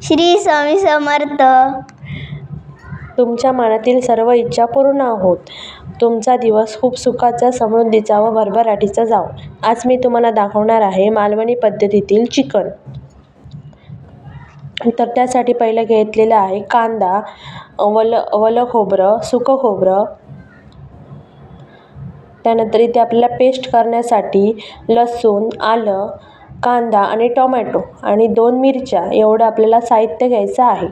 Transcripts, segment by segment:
श्री स्वामी समर्थ. तुमच्या मनातील सर्व इच्छा पूर्ण होत. तुमचा दिवस खूप सुखाचा, समृद्धीचा व भरभराटीचा जावो. आज मी तुम्हाला दाखवणार आहे मालवणी पद्धतीतील चिकन. तर त्यासाठी पहिलं घेतलेलं आहे कांदा, वलं खोबरं, सुकं खोबरं. त्यानंतर इथे आपल्याला पेस्ट करण्यासाठी लसूण, आलं, कांदा आणि टोमॅटो आणि 2 मिरच्या एवढं आपल्याला साहित्य घ्यायचं आहे.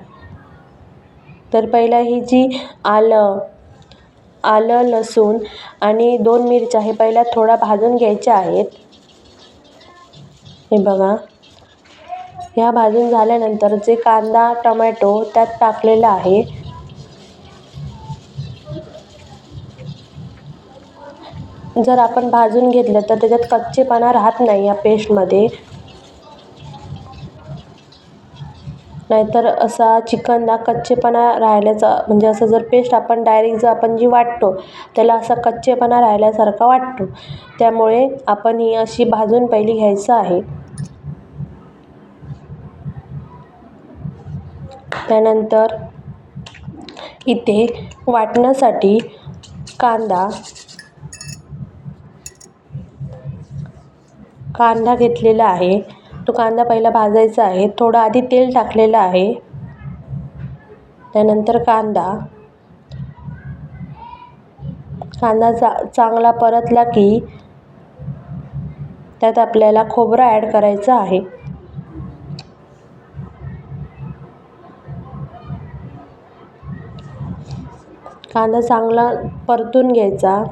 तर पहिला ही जी आलं, लसूण आणि 2 मिरच्या हे पहिला थोडा भाजून घ्यायच्या आहेत. हे बघा, ह्या भाजून झाल्यानंतर जे कांदा, टोमॅटो त्यात टाकलेला आहे. जर आपण भाजून घेतलं तर त्याच्यात कच्चेपणा राहत नाही या पेस्टमध्ये. नाहीतर असा चिकनला कच्चेपणा राहिल्याचा म्हणजे असं जर पेस्ट आपण डायरेक्ट आपण जी वाटतो त्याला असा कच्चेपणा राहिल्यासारखा वाटतो. त्यामुळे आपण ही अशी भाजून पहिली घ्यायचं आहे. त्यानंतर इथे वाटण्यासाठी कांदा घेतलेला आहे. तो कांदा पहिला भाजायचा आहे. थोडं आधी तेल टाकलेलं आहे. त्यानंतर कांदा चांगला परतला की त्यात आपल्याला खोबरं ॲड करायचं आहे. कांदा चांगला परतून घ्यायचा.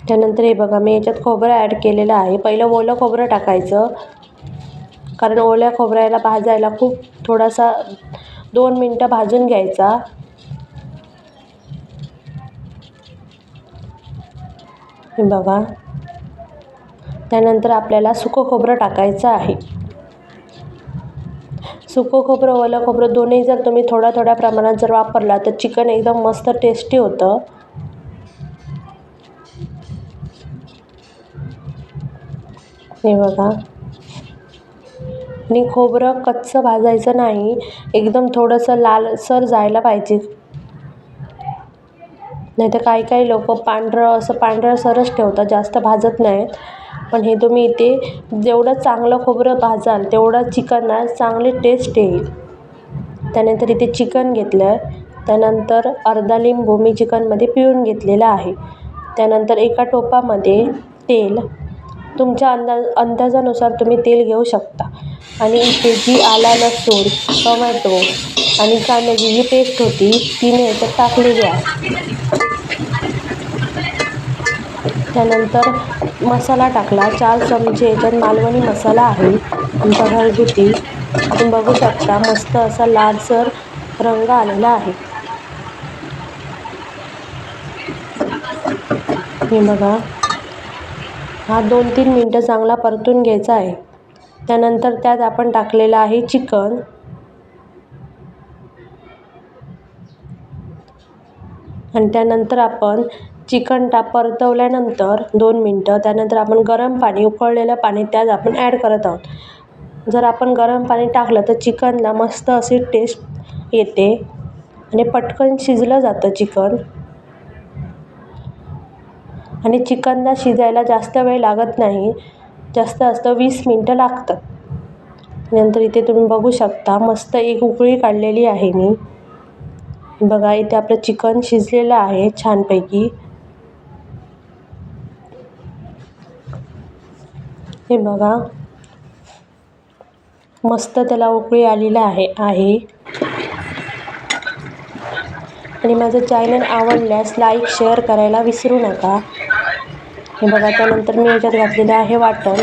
त्यानंतर हे बघा, मी याच्यात खोबरं ॲड केलेलं आहे. पहिलं ओलं खोबरं टाकायचं, कारण ओल्या खोबऱ्याला भाजायला खूप थोडासा 2 मिनटं भाजून घ्यायचा. हे बघा, त्यानंतर आपल्याला सुकं खोबरं टाकायचं आहे. सुकं खोबरं, ओलं खोबरं दोन्ही जर तुम्ही थोड्या प्रमाणात जर वापरला तर चिकन एकदम मस्त टेस्टी होतं. हे बघा, आणि खोबरं कच्चं भाजायचं नाही, एकदम थोडंसं लालसर जायला पाहिजे. नाही तर काही लोक पांढरसरच ठेवतात, जास्त भाजत नाहीत. पण हे तुम्ही इथे जेवढं चांगलं खोबरं भाजाल तेवढं चिकनला चांगली टेस्ट येईल. त्यानंतर इथे चिकन घेतलं. त्यानंतर अर्धा लिंबू मी चिकनमध्ये पिळून घेतलेला आहे. त्यानंतर एका टोपामध्ये तेल, तुमच्या अंदाजानुसार तुम्ही तेल घेऊ शकता. आणि इथे जी आला, लसूण, टोमॅटो आणि कांद्याची जी पेस्ट होती ती मी याच्यात टाकलेली आहे. त्यानंतर मसाला टाकला. 4 चमचे याच्यात मालवणी मसाला आहे आमचा घरगुती. तुम्ही बघू शकता मस्त असा लालसर रंग आलेला आहे. हे बघा, हा 2-3 मिनटं चांगला परतून घ्यायचा आहे. त्यानंतर त्यात आपण टाकलेलं आहे चिकन. आणि त्यानंतर आपण चिकन परतवल्यानंतर 2 मिनटं त्यानंतर आपण गरम पाणी, उकळलेलं पाणी त्यात आपण ॲड करत आहोत. जर आपण गरम पाणी टाकलं तर चिकनला मस्त अशी टेस्ट येते आणि पटकन शिजलं जातं चिकन. आणि चिकनला शिजायला जास्त वेळ लागत नाही, जास्त 20 मिनटं लागतात. नंतर इथे तुम्ही बघू शकता मस्त एक उकळी काढलेली आहे मी. बघा, इथे आपलं चिकन शिजलेलं आहे छानपैकी. हे बघा, मस्त त्याला उकळी आलेला आहे. आणि माझं चॅनल आवडल्यास लाईक, शेअर करायला विसरू नका. हे बघा, त्यानंतर मी याच्यात घातलेलं आहे वाटण.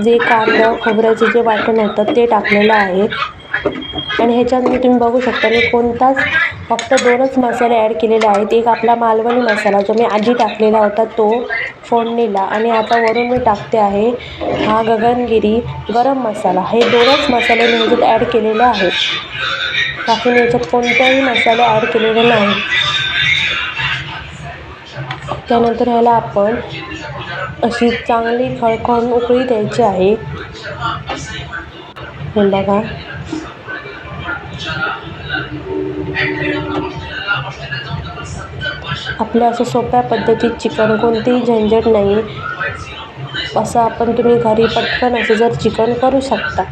जे कांदा खोबऱ्याचे जे वाटण होतं ते टाकलेलं आहे. आणि ह्याच्यात तुम्ही बघू शकता मी फक्त 2च मसाले ॲड केलेले आहेत. एक आपला मालवणी मसाला जो मी आधी टाकलेला होता तो फोडणीला, आणि आता वरून मी टाकते आहे हा गगनगिरी गरम मसाला. हे 2च मसाले मी ह्याच्यात ॲड केलेले आहेत. बाकी मी याच्यात कोणताही मसाले ॲड केलेले नाही. त्यानंतर ह्याला आपण अशी चांगली खळखळून उकळी द्यायची आहे. हे बघा. आपल्या असं सोप्या पद्धतीत चिकन, कोणतीही झंझट नाही असं तुम्ही घरी पटकन असं जर चिकन करू शकता.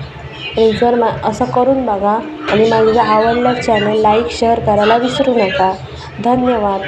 आणि जर असं करून बघा आणि माझं जर आवडलं चॅनल लाईक शेअर करायला विसरू नका. धन्यवाद.